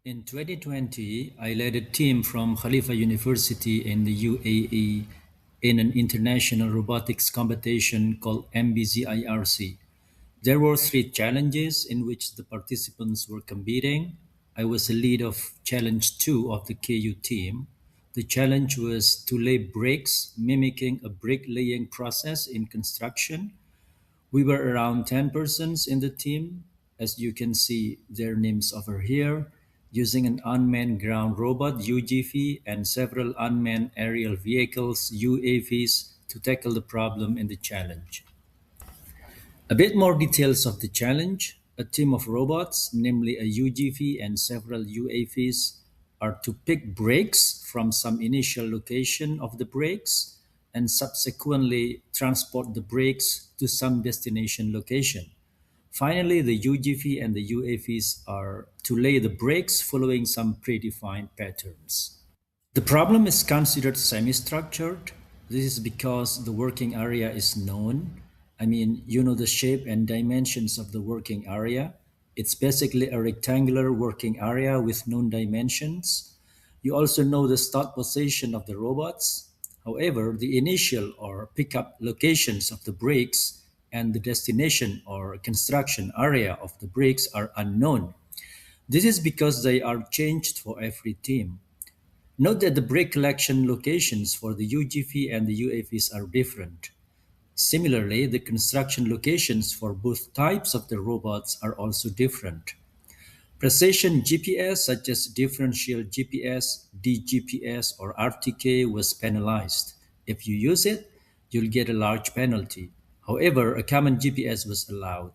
In 2020, I led a team from Khalifa University in the UAE in an international robotics competition called MBZIRC. There were three challenges in which the participants were competing. I was the lead of challenge 2 of the KU team. The challenge was to lay bricks mimicking a brick laying process in construction. We were around 10 persons in the team, as you can see their names over here, using an unmanned ground robot UGV and several unmanned aerial vehicles UAVs to tackle the problem in the challenge. A bit more details of the challenge. A team of robots, namely a UGV and several UAVs, are to pick bricks from some initial location of the bricks and subsequently transport the bricks to some destination location. Finally, the UGV and the UAVs are to lay the bricks following some predefined patterns. The problem is considered semi-structured. This is because the working area is known. I mean, you know the shape and dimensions of the working area. It's basically a rectangular working area with known dimensions. You also know the start position of the robots. However, the initial or pickup locations of the bricks and the destination or construction area of the bricks are unknown. This is because they are changed for every team. Note that the brick collection locations for the UGV and the UAVs are different. Similarly, the construction locations for both types of the robots are also different. Precision GPS, such as differential GPS, DGPS, or RTK, was penalized. If you use it, you'll get a large penalty. However, a common GPS was allowed.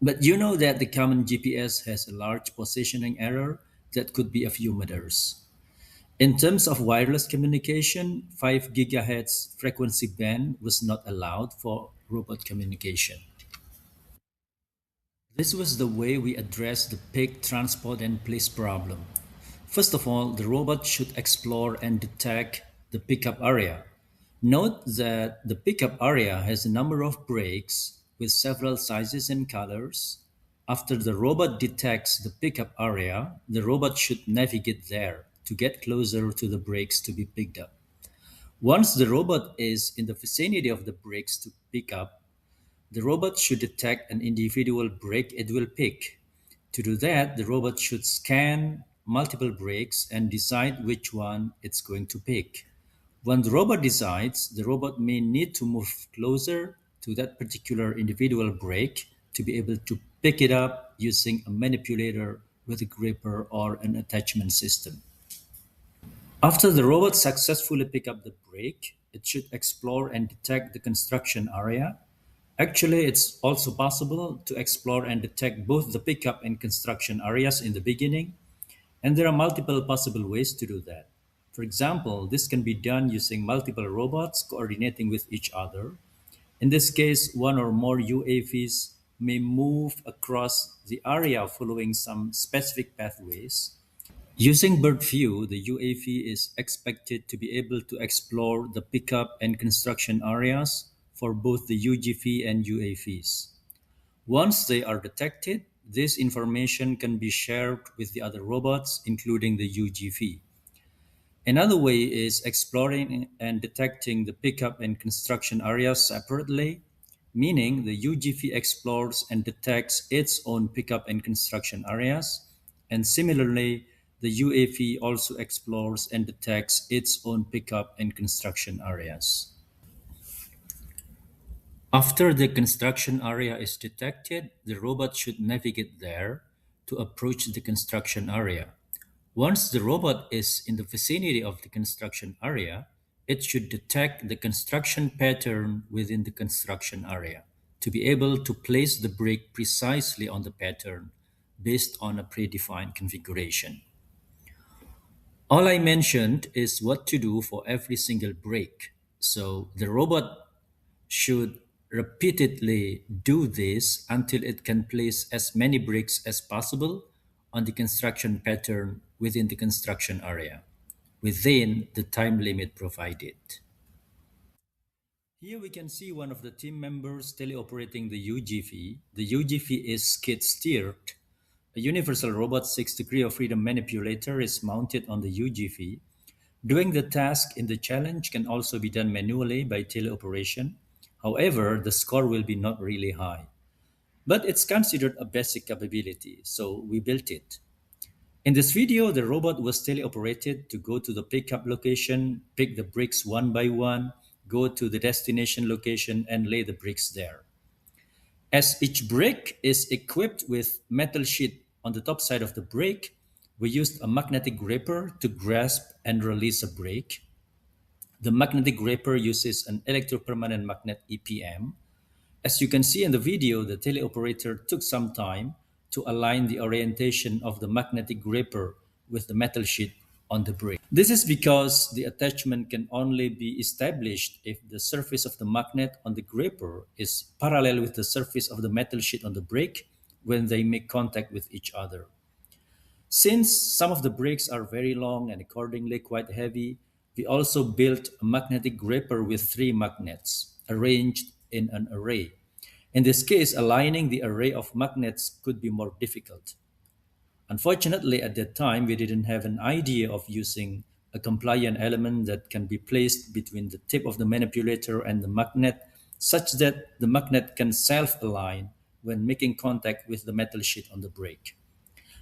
But you know that the common GPS has a large positioning error that could be a few meters. In terms of wireless communication, 5 gigahertz frequency band was not allowed for robot communication. This was the way we addressed the pick, transport, and place problem. First of all, the robot should explore and detect the pickup area. Note that the pickup area has a number of bricks with several sizes and colors. After the robot detects the pickup area, the robot should navigate there to get closer to the bricks to be picked up. Once the robot is in the vicinity of the bricks to pick up, the robot should detect an individual brick it will pick. To do that, the robot should scan multiple bricks and decide which one it's going to pick. When the robot decides, the robot may need to move closer to that particular individual brick to be able to pick it up using a manipulator with a gripper or an attachment system. After the robot successfully pick up the brick, it should explore and detect the construction area. Actually, it's also possible to explore and detect both the pickup and construction areas in the beginning, and there are multiple possible ways to do that. For example, this can be done using multiple robots coordinating with each other. In this case, one or more UAVs may move across the area following some specific pathways. Using bird view, the UAV is expected to be able to explore the pickup and construction areas for both the UGV and UAVs. Once they are detected, this information can be shared with the other robots, including the UGV. Another way is exploring and detecting the pickup and construction areas separately, meaning the UGV explores and detects its own pickup and construction areas, and similarly, the UAV also explores and detects its own pickup and construction areas. After the construction area is detected, the robot should navigate there to approach the construction area. Once the robot is in the vicinity of the construction area, it should detect the construction pattern within the construction area to be able to place the brick precisely on the pattern based on a predefined configuration. All I mentioned is what to do for every single brick. So the robot should repeatedly do this until it can place as many bricks as possible on the construction pattern within the construction area, within the time limit provided. Here we can see one of the team members teleoperating the UGV. The UGV is skid steered. A universal robot 6 degree of freedom manipulator is mounted on the UGV. Doing the task in the challenge can also be done manually by teleoperation. However, the score will be not really high. But it's considered a basic capability, so we built it. In this video, the robot was teleoperated to go to the pickup location, pick the bricks one by one, go to the destination location, and lay the bricks there. As each brick is equipped with metal sheet on the top side of the brick, we used a magnetic gripper to grasp and release a brick. The magnetic gripper uses an electropermanent magnet EPM. As you can see in the video, the teleoperator took some time to align the orientation of the magnetic gripper with the metal sheet on the brick. This is because the attachment can only be established if the surface of the magnet on the gripper is parallel with the surface of the metal sheet on the brick when they make contact with each other. Since some of the bricks are very long and accordingly quite heavy, we also built a magnetic gripper with three magnets arranged in an array. In this case, aligning the array of magnets could be more difficult. Unfortunately, at that time, we didn't have an idea of using a compliant element that can be placed between the tip of the manipulator and the magnet such that the magnet can self-align when making contact with the metal sheet on the brake.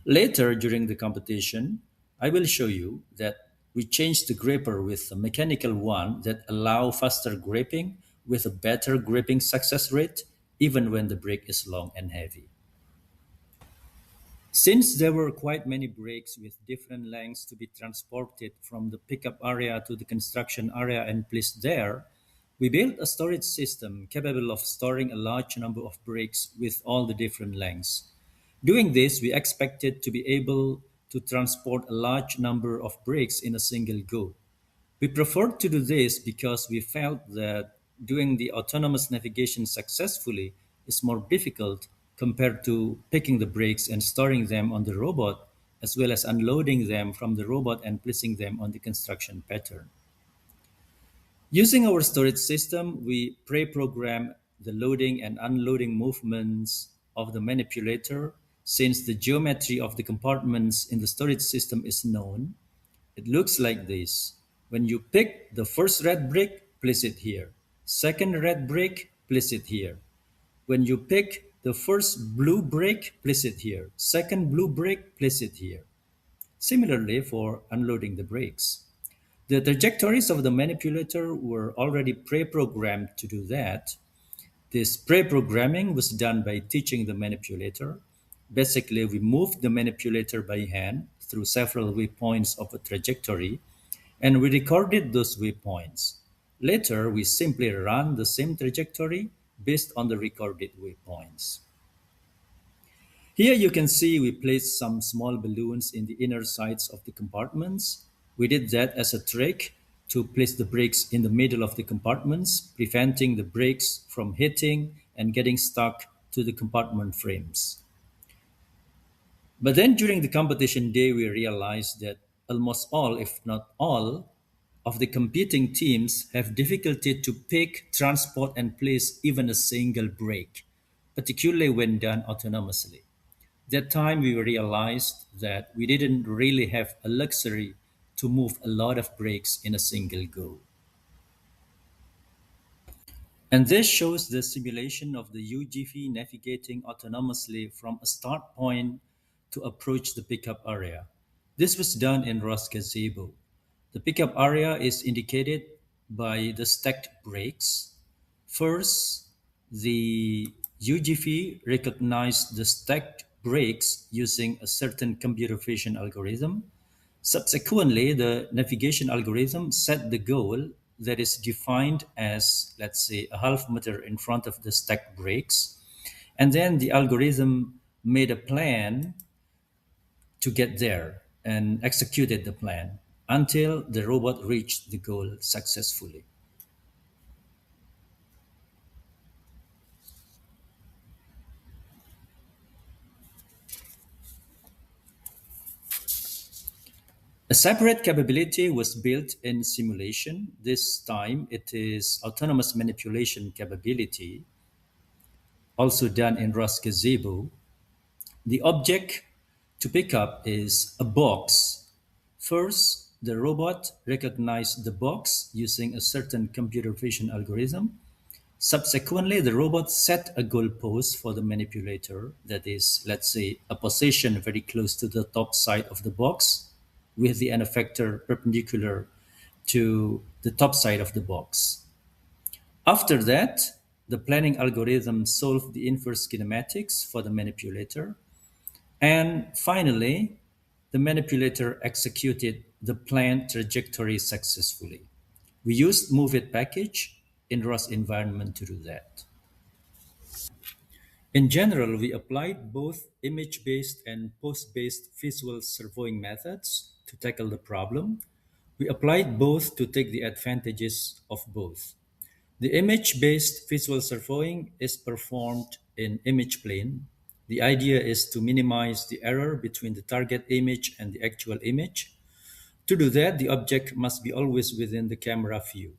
Later, during the competition, I will show you that we changed the gripper with a mechanical one that allow faster gripping with a better gripping success rate even when the brake is long and heavy. Since there were quite many brakes with different lengths to be transported from the pickup area to the construction area and placed there, we built a storage system capable of storing a large number of brakes with all the different lengths. Doing this, we expected to be able to transport a large number of brakes in a single go. We preferred to do this because we felt that doing the autonomous navigation successfully is more difficult compared to picking the brakes and storing them on the robot, as well as unloading them from the robot and placing them on the construction pattern. Using our storage system, we pre-program the loading and unloading movements of the manipulator. Since the geometry of the compartments in the storage system is known, it looks like this. When you pick the first red brick, place it here. Second red brick, place it here. When you pick the first blue brick, place it here. Second blue brick, place it here. Similarly for unloading the brakes. The trajectories of the manipulator were already pre-programmed to do that. This pre-programming was done by teaching the manipulator. Basically, we moved the manipulator by hand through several waypoints of a trajectory, and we recorded those waypoints. Later, we simply ran the same trajectory based on the recorded waypoints. Here you can see we placed some small balloons in the inner sides of the compartments. We did that as a trick to place the brakes in the middle of the compartments, preventing the brakes from hitting and getting stuck to the compartment frames. But then during the competition day, we realized that almost all, if not all, of the competing teams have difficulty to pick, transport, and place even a single brake, particularly when done autonomously. That time we realized that we didn't really have a luxury to move a lot of brakes in a single go. And this shows the simulation of the UGV navigating autonomously from a start point to approach the pickup area. This was done in Ross Gazebo. The pickup area is indicated by the stacked brakes. First, the UGV recognized the stacked brakes using a certain computer vision algorithm. Subsequently, the navigation algorithm set the goal that is defined as, let's say, a half meter in front of the stacked brakes. And then the algorithm made a plan to get there and executed the plan until the robot reached the goal successfully. A separate capability was built in simulation. This time it is autonomous manipulation capability, also done in Ross Gazebo. The object to pick up is a box. First, the robot recognized the box using a certain computer vision algorithm. Subsequently, the robot set a goalpost for the manipulator, that is, let's say, a position very close to the top side of the box with the end effector perpendicular to the top side of the box. After that, the planning algorithm solved the inverse kinematics for the manipulator. And finally, the manipulator executed the planned trajectory successfully. We used MoveIt package in ROS environment to do that. In general, we applied both image-based and post-based visual servoing methods to tackle the problem. We applied both to take the advantages of both. The image-based visual servoing is performed in image plane. The idea is to minimize the error between the target image and the actual image. To do that, the object must be always within the camera view.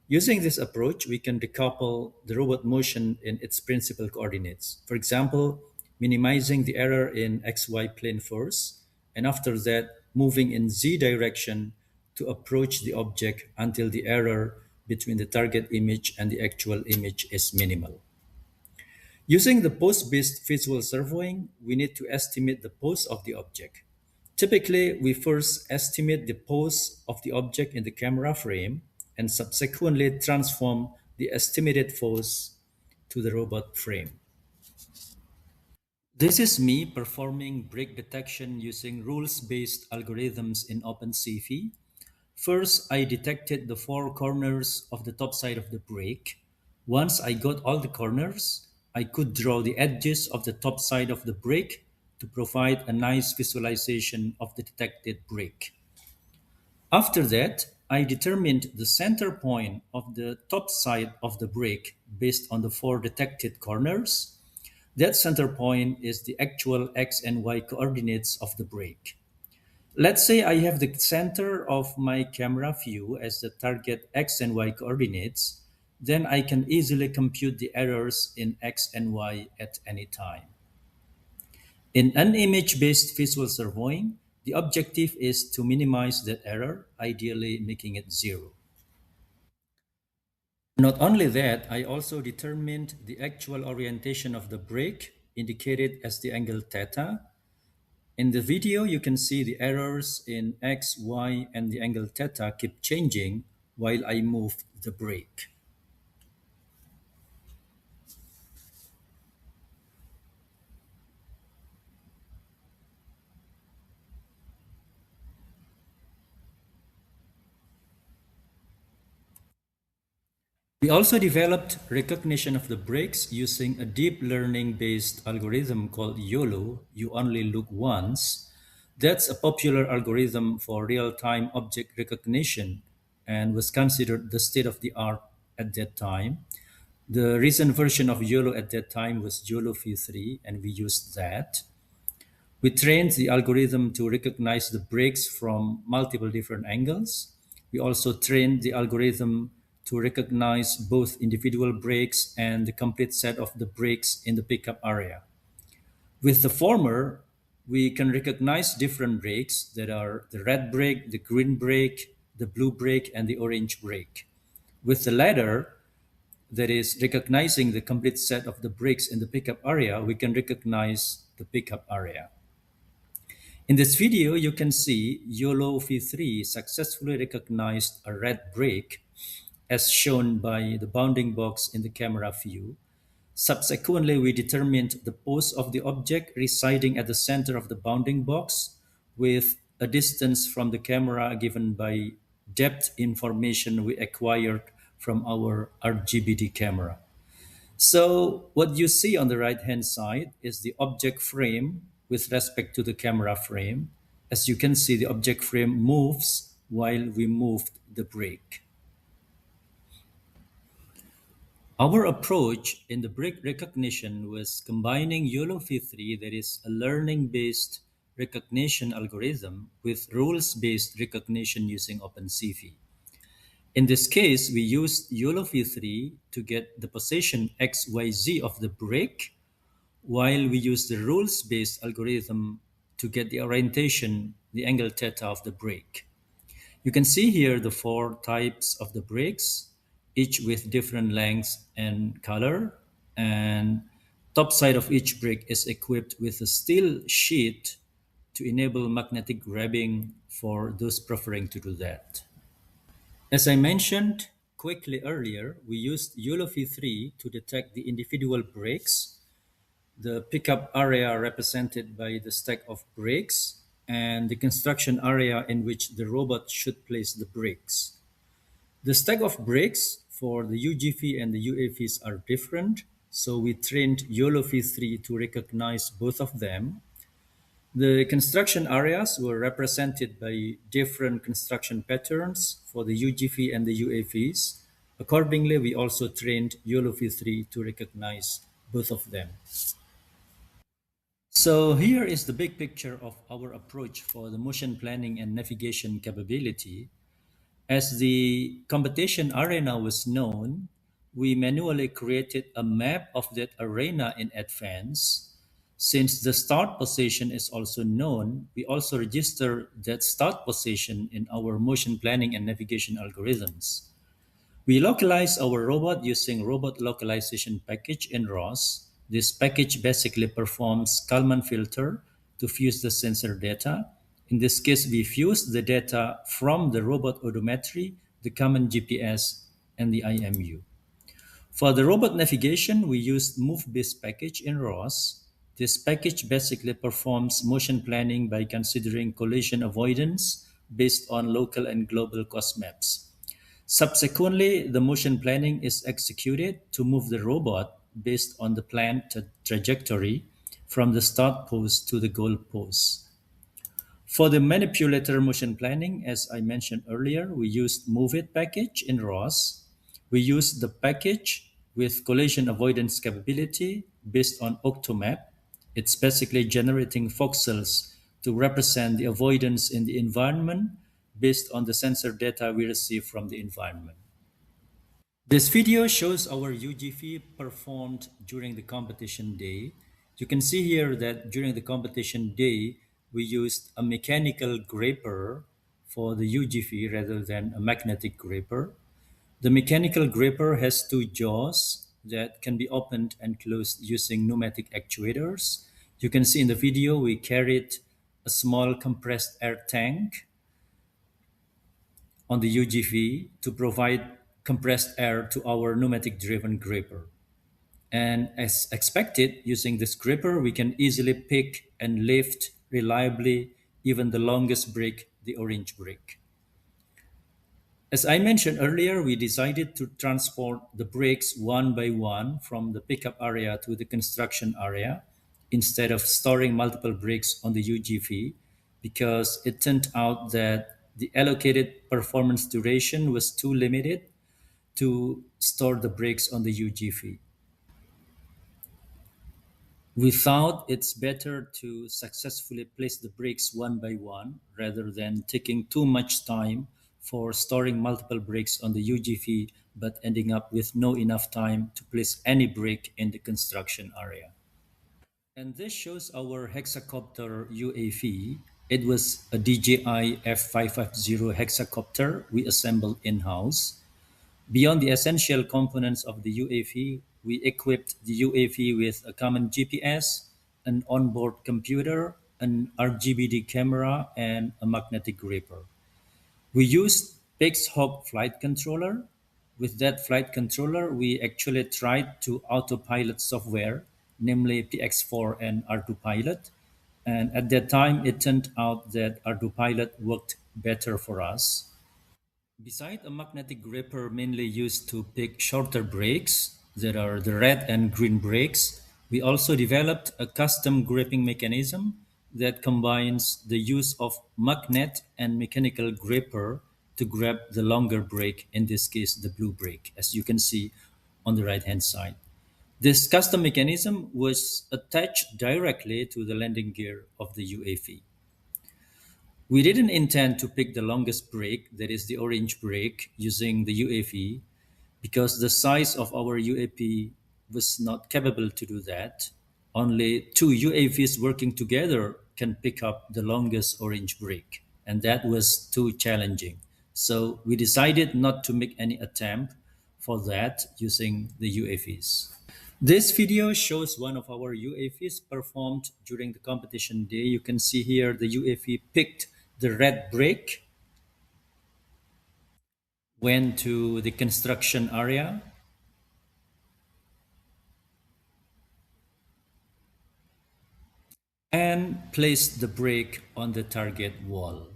Using this approach, we can decouple the robot motion in its principal coordinates. For example, minimizing the error in XY plane first, and after that, moving in Z direction to approach the object until the error between the target image and the actual image is minimal. Using the pose-based visual servoing, we need to estimate the pose of the object. Typically, we first estimate the pose of the object in the camera frame and subsequently transform the estimated pose to the robot frame. This is me performing break detection using rules-based algorithms in OpenCV. First, I detected the four corners of the top side of the break. Once I got all the corners, I could draw the edges of the top side of the break to provide a nice visualization of the detected break. After that, I determined the center point of the top side of the break based on the four detected corners. That center point is the actual x and y coordinates of the break. Let's say I have the center of my camera view as the target x and y coordinates, then I can easily compute the errors in x and y at any time. In an image-based visual servoing, the objective is to minimize that error, ideally making it zero. Not only that, I also determined the actual orientation of the break, indicated as the angle theta. In the video, you can see the errors in x, y, and the angle theta keep changing while I move the break. We also developed recognition of the breaks using a deep learning based algorithm called YOLO, you only look once. That's a popular algorithm for real time object recognition and was considered the state of the art at that time. The recent version of YOLO at that time was YOLO V3, and we used that. We trained the algorithm to recognize the breaks from multiple different angles. We also trained the algorithm to recognize both individual breaks and the complete set of the breaks in the pickup area. With the former, we can recognize different breaks that are the red break, the green break, the blue break, and the orange break. With the latter, that is recognizing the complete set of the breaks in the pickup area, we can recognize the pickup area. In this video, you can see YOLO V3 successfully recognized a red break as shown by the bounding box in the camera view. Subsequently, we determined the pose of the object residing at the center of the bounding box with a distance from the camera given by depth information we acquired from our RGBD camera. So what you see on the right-hand side is the object frame with respect to the camera frame. As you can see, the object frame moves while we moved the brake. Our approach in the brake recognition was combining YOLO V3, that is a learning-based recognition algorithm, with rules-based recognition using OpenCV. In this case, we used YOLO V3 to get the position XYZ of the brake, while we used the rules-based algorithm to get the orientation, the angle theta of the brake. You can see here the four types of the brakes, each with different lengths and color. And top side of each brake is equipped with a steel sheet to enable magnetic grabbing for those preferring to do that. As I mentioned quickly earlier, we used YOLO V3 to detect the individual brakes, the pickup area represented by the stack of brakes, and the construction area in which the robot should place the brakes. The stack of brakes for the UGV and the UAVs are different, so we trained YOLO V3 to recognize both of them. The construction areas were represented by different construction patterns for the UGV and the UAVs. Accordingly, we also trained YOLO V3 to recognize both of them. So here is the big picture of our approach for the motion planning and navigation capability. As the competition arena was known, we manually created a map of that arena in advance. Since the start position is also known, we also register that start position in our motion planning and navigation algorithms. We localize our robot using robot localization package in ROS. This package basically performs Kalman filter to fuse the sensor data. In this case, we fuse the data from the robot odometry, the common GPS, and the IMU. For the robot navigation, we used MoveBase package in ROS. This package basically performs motion planning by considering collision avoidance based on local and global cost maps. Subsequently, the motion planning is executed to move the robot based on the planned trajectory from the start post to the goal post. For the manipulator motion planning, as I mentioned earlier, we used MoveIt package in ROS. We used the package with collision avoidance capability based on Octomap. It's basically generating voxels to represent the avoidance in the environment based on the sensor data we receive from the environment. This video shows our UGV performed during the competition day. You can see here that during the competition day, we used a mechanical gripper for the UGV rather than a magnetic gripper. The mechanical gripper has two jaws that can be opened and closed using pneumatic actuators. You can see in the video we carried a small compressed air tank on the UGV to provide compressed air to our pneumatic driven gripper. And as expected, using this gripper, we can easily pick and lift reliably even the longest brake, the orange brake. As I mentioned earlier, we decided to transport the brakes one by one from the pickup area to the construction area instead of storing multiple brakes on the UGV because it turned out that the allocated performance duration was too limited to store the brakes on the UGV. We thought it's better to successfully place the brakes one by one rather than taking too much time for storing multiple brakes on the UGV but ending up with no enough time to place any brake in the construction area. And this shows our hexacopter UAV. It was a DJI F550 hexacopter we assembled in-house. Beyond the essential components of the UAV, we equipped the UAV with a common GPS, an onboard computer, an RGBD camera, and a magnetic gripper. We used Pixhawk flight controller. With that flight controller, we actually tried to autopilot software, namely PX4 and R2 Pilot. And at that time, it turned out that R2 Pilot worked better for us. Beside a magnetic gripper mainly used to pick shorter brakes, that are the red and green brakes, we also developed a custom gripping mechanism that combines the use of magnet and mechanical gripper to grab the longer brake, in this case the blue brake, as you can see on the right hand side. This custom mechanism was attached directly to the landing gear of the UAV. We didn't intend to pick the longest brake, that is the orange brake, using the UAV because the size of our UAV was not capable to do that. Only two UAVs working together can pick up the longest orange break, and that was too challenging. So we decided not to make any attempt for that using the UAVs. This video shows one of our UAVs performed during the competition day. You can see here the UAV picked the red break, went to the construction area, and placed the brake on the target wall.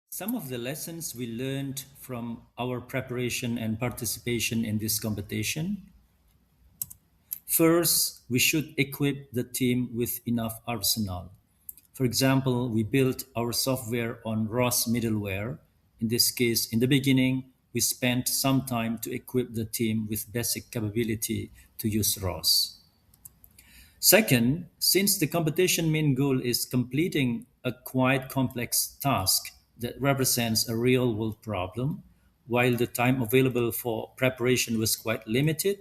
Some of the lessons we learned from our preparation and participation in this competition. First, we should equip the team with enough arsenal. For example, we built our software on ROS middleware. In this case, in the beginning, we spent some time to equip the team with basic capability to use ROS. Second, since the competition main goal is completing a quite complex task that represents a real world problem, while the time available for preparation was quite limited,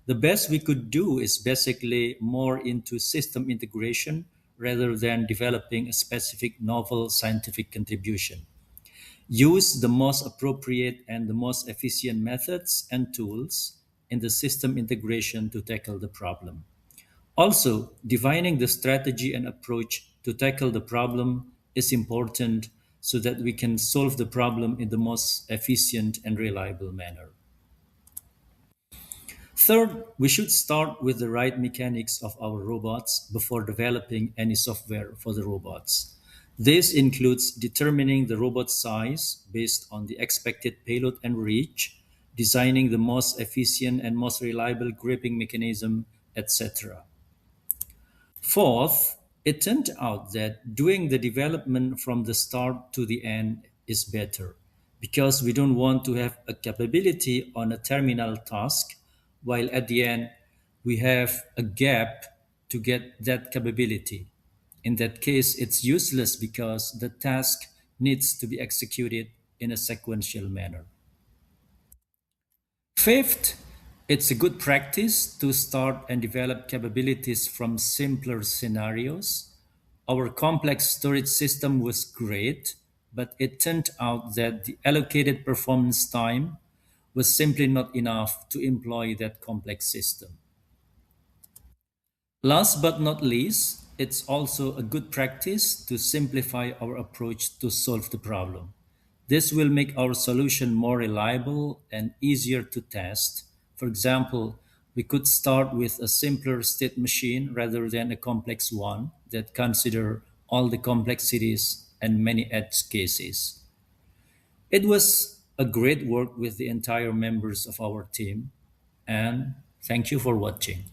the best we could do is basically more into system integration rather than developing a specific novel scientific contribution. Use the most appropriate and the most efficient methods and tools in the system integration to tackle the problem. Also, defining the strategy and approach to tackle the problem is important so that we can solve the problem in the most efficient and reliable manner. Third, we should start with the right mechanics of our robots before developing any software for the robots. This includes determining the robot size based on the expected payload and reach, designing the most efficient and most reliable gripping mechanism, etc. Fourth, it turned out that doing the development from the start to the end is better because we don't want to have a capability on a terminal task while at the end we have a gap to get that capability. In that case, it's useless because the task needs to be executed in a sequential manner. Fifth, it's a good practice to start and develop capabilities from simpler scenarios. Our complex storage system was great, but it turned out that the allocated performance time was simply not enough to employ that complex system. Last but not least, it's also a good practice to simplify our approach to solve the problem. This will make our solution more reliable and easier to test. For example, we could start with a simpler state machine rather than a complex one that consider all the complexities and many edge cases. It was a great work with the entire members of our team and thank you for watching.